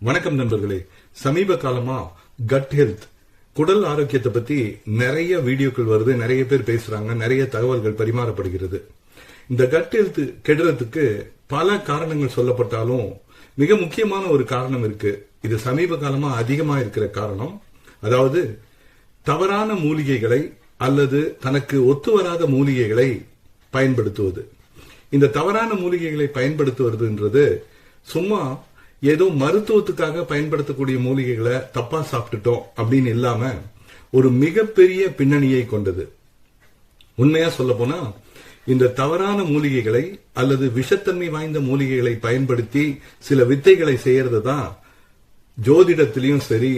வணக்கம் நண்பர்களே. சமீப காலமா கட் ஹெல்த், குடல் ஆரோக்கியத்தை பத்தி நிறைய வீடியோக்கள் வருது, நிறைய பேர் பேசுறாங்க, நிறைய தகவல்கள் பரிமாறப்படுகிறது. இந்த கட் ஹெல்த் கெடுறதுக்கு பல காரணங்கள் சொல்லப்பட்டாலும் மிக முக்கியமான ஒரு காரணம் இருக்கு. இது சமீப காலமா அதிகமா இருக்கிற காரணம். அதாவது தவறான மூலிகைகளை அல்லது தனக்கு ஒத்து வராத மூலிகைகளை பயன்படுத்துவது. இந்த தவறான மூலிகைகளை பயன்படுத்துவதுன்றது சும்மா ஏதோ மருத்துவத்துக்காக பயன்படுத்தக்கூடிய மூலிகைகளை தப்பா சாப்பிட்டுட்டோம் அப்படின்னு இல்லாம ஒரு மிகப்பெரிய பின்னணியை கொண்டது. உண்மையா சொல்ல போனா இந்த தவறான மூலிகைகளை அல்லது விஷத்தன்மை வாய்ந்த மூலிகைகளை பயன்படுத்தி சில வித்தைகளை செய்யறது தான் ஜோதிடத்திலையும் சரி,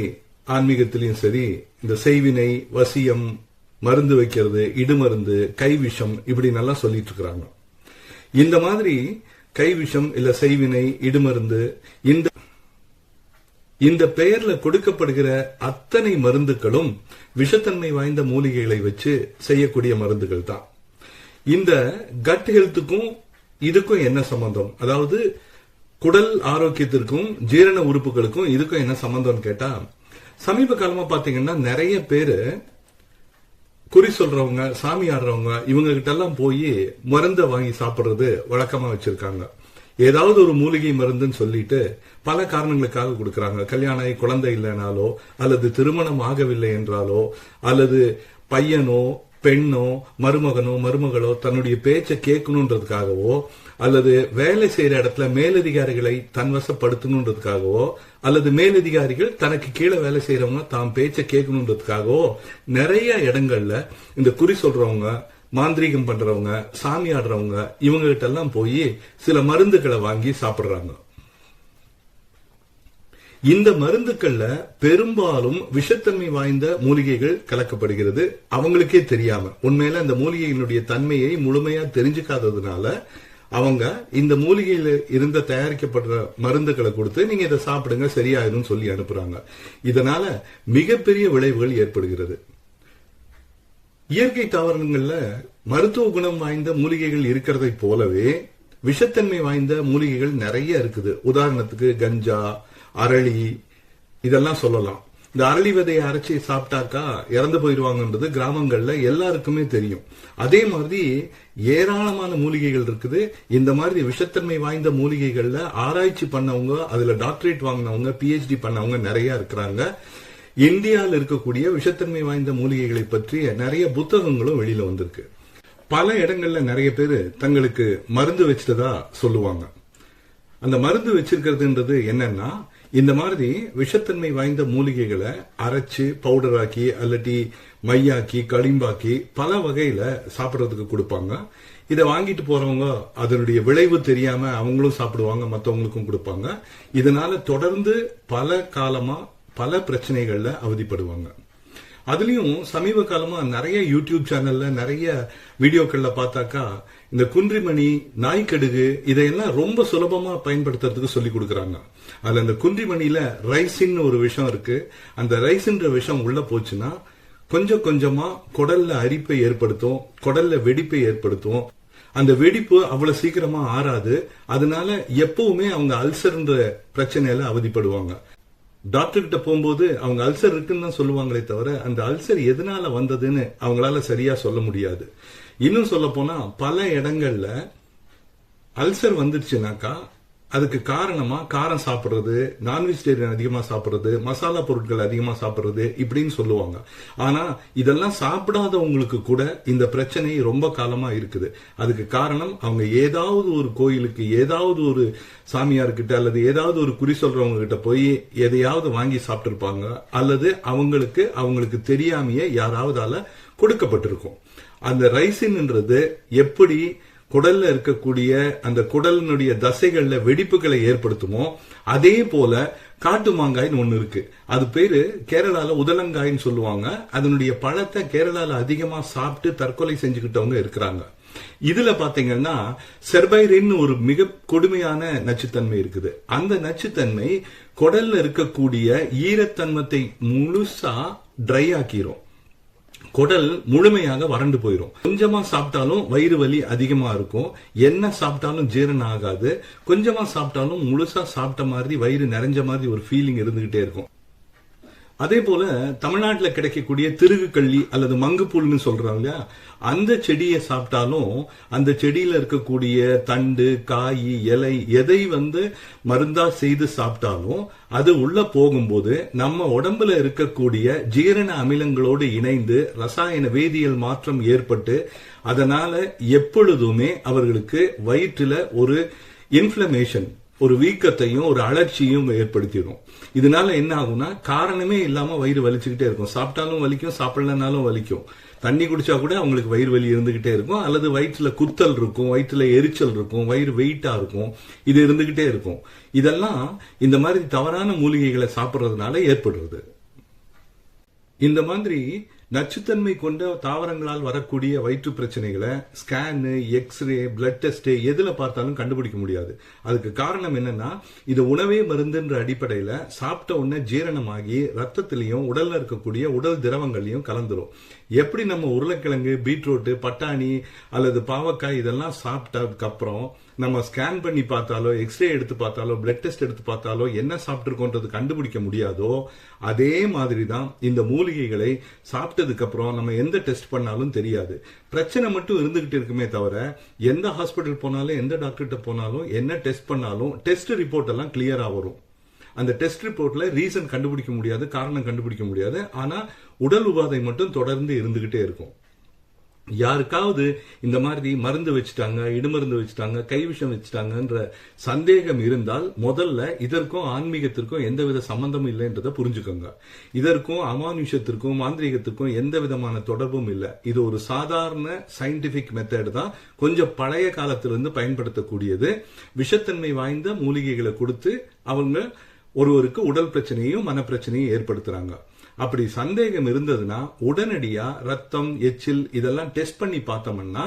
ஆன்மீகத்திலையும் சரி, இந்த செய்வினை, வசியம், மருந்து வைக்கிறது, இடுமருந்து, கைவிஷம் இப்படி நல்லா சொல்லிட்டு இருக்கிறாங்க. இந்த மாதிரி கைவிஷம் இல்ல செய்வினை, இடுமருந்து, இந்த பெயர்ல கொடுக்கப்படுகிற அத்தனை மருந்துகளும் விஷத்தன்மை வாய்ந்த மூலிகைகளை வச்சு செய்யக்கூடிய மருந்துகள் தான். இந்த கட் ஹெல்த்துக்கும் இதுக்கும் என்ன சம்பந்தம்? அதாவது குடல் ஆரோக்கியத்திற்கும் ஜீரண உறுப்புகளுக்கும் இதுக்கும் என்ன சம்பந்தம் கேட்டா, சமீப காலமா பாத்தீங்கன்னா நிறைய பேரு குறி சொல்றவங்க, சாமி ஆடுறவங்க, இவங்க கிட்ட எல்லாம் போய் மருந்தை வாங்கி சாப்பிடுறது வழக்கமா வச்சிருக்காங்க. ஏதாவது ஒரு மூலிகை மருந்துன்னு சொல்லிட்டு பல காரணங்களுக்காக கொடுக்கறாங்க. கல்யாணம் ஆகி குழந்தை இல்லைனாலோ, அல்லது திருமணம் ஆகவில்லை என்றாலோ, அல்லது பையனோ பெண்ணோ மருமகனோ மருமகளோ தன்னுடைய பேச்சை கேட்கணுன்றதுக்காகவோ, அல்லது வேலை செய்யற இடத்துல மேலதிகாரிகளை தன்வசப்படுத்தணுன்றதுக்காகவோ, அல்லது மேலதிகாரிகள் தனக்கு கீழே வேலை செய்யறவங்க தாம் பேச்சை கேட்கணுன்றதுக்காகவோ நிறைய இடங்கள்ல இந்த குறி சொல்றவங்க, மாந்திரீகம் பண்றவங்க, சாமி ஆடுறவங்க, இவங்க கிட்ட எல்லாம் போய் சில மருந்துகளை வாங்கி சாப்பிடுறாங்க. இந்த மருந்துகள்ல பெரும்பாலும் விஷத்தன்மை வாய்ந்த மூலிகைகள் கலக்கப்படுகிறது. அவங்களுக்கே தெரியாம, உண்மையில அந்த மூலிகைகளுடைய தன்மையை முழுமையா தெரிஞ்சுக்காததுனால அவங்க இந்த மூலிகையில இருந்த தயாரிக்கப்படுற மருந்துகளை கொடுத்து நீங்க இதை சாப்பிடுங்க சரியாயிரும் சொல்லி அனுப்புறாங்க. இதனால மிகப்பெரிய விளைவுகள் ஏற்படுகிறது. இயற்கை தாவரங்கள்ல மருத்துவ குணம் வாய்ந்த மூலிகைகள் இருக்கிறதை போலவே விஷத்தன்மை வாய்ந்த மூலிகைகள் நிறைய இருக்குது. உதாரணத்துக்கு கஞ்சா, அரளி இதெல்லாம் சொல்லலாம். இந்த அரளி விதையை அரைச்சி சாப்பிட்டாக்கா இறந்து போயிடுவாங்கன்றது கிராமங்கள்ல எல்லாருக்குமே தெரியும். அதே மாதிரி ஏராளமான மூலிகைகள் இருக்குது. இந்த மாதிரி விஷத்தன்மை வாய்ந்த மூலிகைகள்ல ஆராய்ச்சி பண்ணவங்க, அதுல டாக்டரேட் வாங்கினவங்க, PhD பண்ணவங்க நிறைய இருக்கிறாங்க. இந்தியாவில் இருக்கக்கூடிய விஷத்தன்மை வாய்ந்த மூலிகைகளை பற்றி நிறைய புத்தகங்களும் வெளியில வந்திருக்கு. பல இடங்கள்ல நிறைய பேர் தங்களுக்கு மருந்து வச்சிட்டதா சொல்லுவாங்க. அந்த மருந்து வச்சிருக்கிறதுன்றது என்னன்னா, இந்த மாதிரி விஷத்தன்மை வாய்ந்த மூலிகைகளை அரைச்சு பவுடர் ஆக்கி அல்லட்டி மையாக்கி களிம்பாக்கி பல வகையில சாப்பிடறதுக்கு கொடுப்பாங்க. இதை வாங்கிட்டு போறவங்க அதனுடைய விளைவு தெரியாம அவங்களும் சாப்பிடுவாங்க, மற்றவங்களுக்கும் கொடுப்பாங்க. இதனால தொடர்ந்து பல காலமா பல பிரச்சனைகள்ல அவதிப்படுவாங்க. அதுலயும் சமீப காலமா நிறைய யூடியூப் சேனல்ல நிறைய வீடியோக்கள்ல பார்த்தாக்கா இந்த குன்றிமணி, நாய்க்கடுகு இதையெல்லாம் ரொம்ப சுலபமா பயன்படுத்துறதுக்கு சொல்லி கொடுக்கறாங்க. அதுல இந்த குன்றிமணியில ரைசின் ஒரு விஷம் இருக்கு. அந்த ரைசின்ற விஷம் உள்ள போச்சுன்னா கொஞ்சம் கொஞ்சமா குடல்ல அரிப்பை ஏற்படுத்தும், குடல்ல வெடிப்பை ஏற்படுத்தும். அந்த வெடிப்பு அவ்வளவு சீக்கிரமா ஆறாது. அதனால எப்பவுமே அவங்க அல்சர்ன்ற பிரச்சனையில அவதிப்படுவாங்க. டாக்டர் கிட்ட போகும்போது அவங்க அல்சர் இருக்குன்னு தான் சொல்லுவாங்களே தவிர அந்த அல்சர் எதனால வந்ததுன்னு அவங்களால சரியா சொல்ல முடியாது. இன்னும் சொல்ல போனா பல இடங்கள்ல அல்சர் வந்துடுச்சுனாக்கா அதுக்கு காரணமா காரம் சாப்பிடுறது, நான்வெஜிடேரியன் அதிகமா சாப்பிடுறது, மசாலா பொருட்கள் அதிகமா சாப்பிடுறது இப்படின்னு சொல்லுவாங்க. ஆனா இதெல்லாம் சாப்பிடாதவங்களுக்கு கூட இந்த பிரச்சனை ரொம்ப காலமா இருக்குது. அதுக்கு காரணம் அவங்க ஏதாவது ஒரு கோயிலுக்கு, ஏதாவது ஒரு சாமியார்கிட்ட அல்லது ஏதாவது ஒரு குறி சொல்றவங்க கிட்ட போய் எதையாவது வாங்கி சாப்பிட்டிருப்பாங்க, அல்லது அவங்களுக்கு தெரியாமையே யாராவதால கொடுக்கப்பட்டிருக்கும். அந்த ரைசின்ன்றது எப்படி குடல்ல இருக்கக்கூடிய அந்த குடலினுடைய தசைகள்ல வெடிப்புகளை ஏற்படுத்துமோ, அதே போல காட்டு மாங்காய்னு ஒண்ணு இருக்கு. அது பேரு கேரளால உதலங்காய்னு சொல்லுவாங்க. அதனுடைய பழத்தை கேரளால அதிகமா சாப்பிட்டு தற்கொலை செஞ்சுக்கிட்டவங்க இருக்கிறாங்க. இதுல பாத்தீங்கன்னா செர்பைரின் ஒரு மிக கொடுமையான நச்சுத்தன்மை இருக்குது. அந்த நச்சுத்தன்மை குடல்ல இருக்கக்கூடிய ஈரத்தன்மத்தை முழுசா ட்ரை ஆக்கிரும். குடல் முழுமையாக வறண்டு போயிடும். கொஞ்சமா சாப்பிட்டாலும் வயிறு வலி அதிகமா இருக்கும். என்ன சாப்பிட்டாலும் ஜீரணம் ஆகாது. கொஞ்சமா சாப்பிட்டாலும் முழுசா சாப்பிட்ட மாதிரி வயிறு நிறைஞ்ச மாதிரி ஒரு ஃபீலிங் இருந்துகிட்டே இருக்கும். அதே போல தமிழ்நாட்டில் கிடைக்கக்கூடிய திருகுக்கள்ளி அல்லது மங்குப்புல்னு சொல்றாங்க, அந்த செடியை சாப்பிட்டாலும் அந்த செடியில இருக்கக்கூடிய தண்டு, காய், இலை எதை மருந்தா செய்து சாப்பிட்டாலும் அது உள்ள போகும்போது நம்ம உடம்புல இருக்கக்கூடிய ஜீரண அமிலங்களோடு இணைந்து ரசாயன வேதியியல் மாற்றம் ஏற்பட்டு அதனால எப்பொழுதுமே அவர்களுக்கு வயிற்றுல ஒரு இன்ஃபிளமேஷன், ஒரு வீக்கத்தையும் ஒரு அலர்ச்சியும் ஏற்படுத்திடும். இதனால என்ன ஆகும்னா காரணமே இல்லாம வயிறு வலிச்சுக்கிட்டே இருக்கும். சாப்பிட்டாலும் வலிக்கும், சாப்பிடலனாலும் வலிக்கும். தண்ணி குடிச்சா கூட அவங்களுக்கு வயிறு வலி இருந்துகிட்டே இருக்கும். அல்லது வயிற்றுல குத்தல் இருக்கும், வயிற்றுல எரிச்சல் இருக்கும், வயிறு வெயிட்டா இருக்கும், இது இருந்துகிட்டே இருக்கும். இதெல்லாம் இந்த மாதிரி தவறான மூலிகைகளை சாப்பிடுறதுனால ஏற்படுறது. இந்த மாதிரி நச்சுத்தன்மை கொண்ட தாவரங்களால் வரக்கூடிய வயிற்று பிரச்சனைகளை ஸ்கேனு, எக்ஸ்ரே, பிளட் டெஸ்ட் எதுல பார்த்தாலும் கண்டுபிடிக்க முடியாது. அதுக்கு காரணம் என்னன்னா, இது உணவே மருந்துன்ற அடிப்படையில சாப்பிட்ட உடனே ஜீரணமாகி ரத்தத்திலையும் உடல்ல இருக்கக்கூடிய உடல் திரவங்களையும் கலந்துரும். எப்படி நம்ம உருளைக்கிழங்கு, பீட்ரூட், பட்டாணி அல்லது பாவக்காய் இதெல்லாம் சாப்பிட்டதுக்கு அப்புறம் நம்ம ஸ்கேன் பண்ணி பார்த்தாலோ, எக்ஸ்ரே எடுத்து பார்த்தாலோ, பிளட் டெஸ்ட் எடுத்து பார்த்தாலோ என்ன சாப்பிட்டுருக்கோன்றது கண்டுபிடிக்க முடியாதோ, அதே மாதிரி தான் இந்த மூலிகைகளை சாப்பிட்டதுக்கு அப்புறம் நம்ம எந்த டெஸ்ட் பண்ணாலும் தெரியாது. பிரச்சனை மட்டும் இருந்துகிட்டு இருக்குமே தவிர எந்த ஹாஸ்பிட்டல் போனாலும், எந்த டாக்டர்கிட்ட போனாலும், என்ன டெஸ்ட் பண்ணாலும் டெஸ்ட் ரிப்போர்ட் எல்லாம் கிளியரா வரும். அந்த டெஸ்ட் ரிப்போர்ட்ல ரீசன் கண்டுபிடிக்க முடியாது, காரணம் கண்டுபிடிக்க முடியாது. ஆனா உடல் உபாதை மட்டும் தொடர்ந்து இருந்துகிட்டே இருக்கும். யாருக்காவது இந்த மாதிரி மருந்து வச்சுட்டாங்க, இடுமருந்து வச்சுட்டாங்க, கைவிஷம் வச்சுட்டாங்கன்ற சந்தேகம் இருந்தால் முதல்ல இதற்கும் ஆன்மீகத்திற்கும் எந்தவித சம்பந்தமும் இல்லைன்றத புரிஞ்சுக்கோங்க. இதற்கும் அமானுஷத்திற்கும் மாந்திரிகத்திற்கும் எந்த விதமான தொடர்பும் இல்லை. இது ஒரு சாதாரண சயின்டிபிக் மெத்தட் தான். கொஞ்சம் பழைய காலத்திலிருந்து பயன்படுத்தக்கூடியது. விஷத்தன்மை வாய்ந்த மூலிகைகளை கொடுத்து அவங்க ஒருவருக்கு உடல் பிரச்சனையும் மனப்பிரச்சனையும் ஏற்படுத்துறாங்க. அப்படி சந்தேகம் இருந்ததுன்னா உடனடியா ரத்தம், எச்சில் இதெல்லாம் டெஸ்ட் பண்ணி பார்த்தோம்னா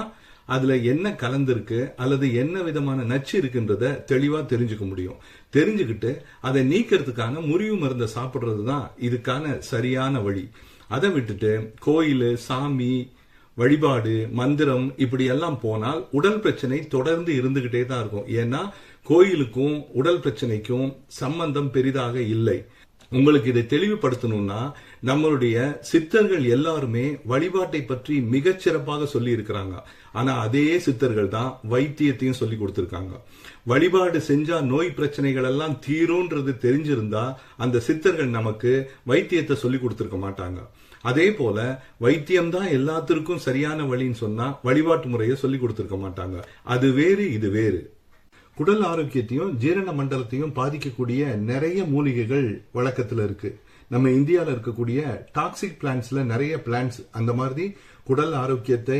அதுல என்ன கலந்திருக்கு அல்லது என்ன விதமான நச்சு இருக்குன்றத தெளிவா தெரிஞ்சுக்க முடியும். தெரிஞ்சுக்கிட்டு அதை நீக்கிறதுக்கான முறிவு மருந்தை சாப்பிடுறது தான் இதுக்கான சரியான வழி. அதை விட்டுட்டு கோயில், சாமி, வழிபாடு, மந்திரம் இப்படி எல்லாம் போனால் உடல் பிரச்சனை தொடர்ந்து இருந்துகிட்டே தான் இருக்கும். ஏன்னா கோயிலுக்கும் உடல் பிரச்சனைக்கும் சம்பந்தம் பெரிதாக இல்லை. உங்களுக்கு இதை தெளிவுபடுத்தணும்னா, நம்மளுடைய சித்தர்கள் எல்லாருமே வழிபாட்டை பற்றி மிகச் சிறப்பாக சொல்லி இருக்கிறாங்க. ஆனா அதே சித்தர்கள் தான் வைத்தியத்தையும் சொல்லி கொடுத்திருக்காங்க. வழிபாடு செஞ்சா நோய் பிரச்சனைகள் எல்லாம் தீரும்ன்றது தெரிஞ்சிருந்தா அந்த சித்தர்கள் நமக்கு வைத்தியத்தை சொல்லி கொடுத்திருக்க மாட்டாங்க. அதே போல வைத்தியம் தான் எல்லாத்திற்கும் சரியான வழின்னு சொன்னா வழிபாட்டு முறையை சொல்லி கொடுத்திருக்க மாட்டாங்க. அது வேறு, இது வேறு. குடல் ஆரோக்கியத்தையும் ஜீரண மண்டலத்தையும் பாதிக்கக்கூடிய நிறைய மூலிகைகள் வழக்கத்துல இருக்கு. நம்ம இந்தியாவில் இருக்கக்கூடிய டாக்ஸிக் பிளான்ட்ஸ்ல நிறைய பிளான்ட்ஸ் அந்த மாதிரி குடல் ஆரோக்கியத்தை,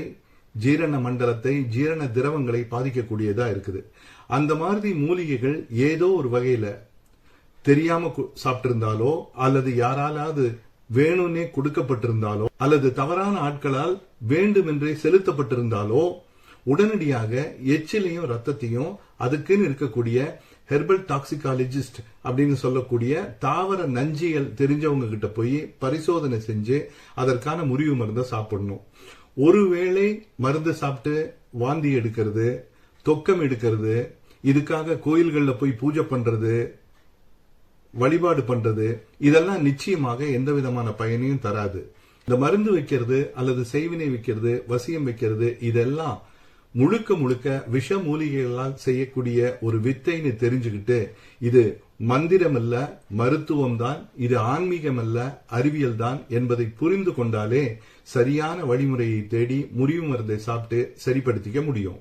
ஜீரண மண்டலத்தை, ஜீரண திரவங்களை பாதிக்கக்கூடியதா இருக்குது. அந்த மாதிரி மூலிகைகள் ஏதோ ஒரு வகையில தெரியாம சாப்பிட்டு இருந்தாலோ அல்லது யாராலாவது வேணும்னே கொடுக்கப்பட்டிருந்தாலோ அல்லது தவறான ஆட்களால் வேண்டுமென்றே செலுத்தப்பட்டிருந்தாலோ உடனடியாக எச்சிலையும் ரத்தத்தையும் அதுக்குன்னு இருக்கக்கூடிய ஹெர்பல் டாக்ஸிகாலஜிஸ்ட் அப்படின்னு சொல்லக்கூடிய தாவர நஞ்சியல் தெரிஞ்சவங்க கிட்ட போய் பரிசோதனை செஞ்சு அதற்கான முறிவு மருந்தை சாப்பிடணும். ஒருவேளை மருந்து சாப்பிட்டு வாந்தி எடுக்கிறது, தொக்கம் எடுக்கிறது, இதுக்காக கோயில்கள்ல போய் பூஜை பண்றது, வழிபாடு பண்றது, இதெல்லாம் நிச்சயமாக எந்த விதமான பயனையும் தராது. இந்த மருந்து வைக்கிறது அல்லது செய்வினை வைக்கிறது, வசியம் வைக்கிறது, இதெல்லாம் முழுக்க முழுக்க விஷ மூலிகைகளால் செய்யக்கூடிய ஒரு வித்தைன்னு தெரிஞ்சுக்கிட்டு இது மந்திரம் அல்ல, மருத்துவம் தான், இது ஆன்மீகம் அல்ல, அறிவியல் தான் என்பதை புரிந்து கொண்டாலே சரியான வழிமுறையை தேடி முறிவு மருந்தை சாப்பிட்டு சரிப்படுத்திக்க முடியும்.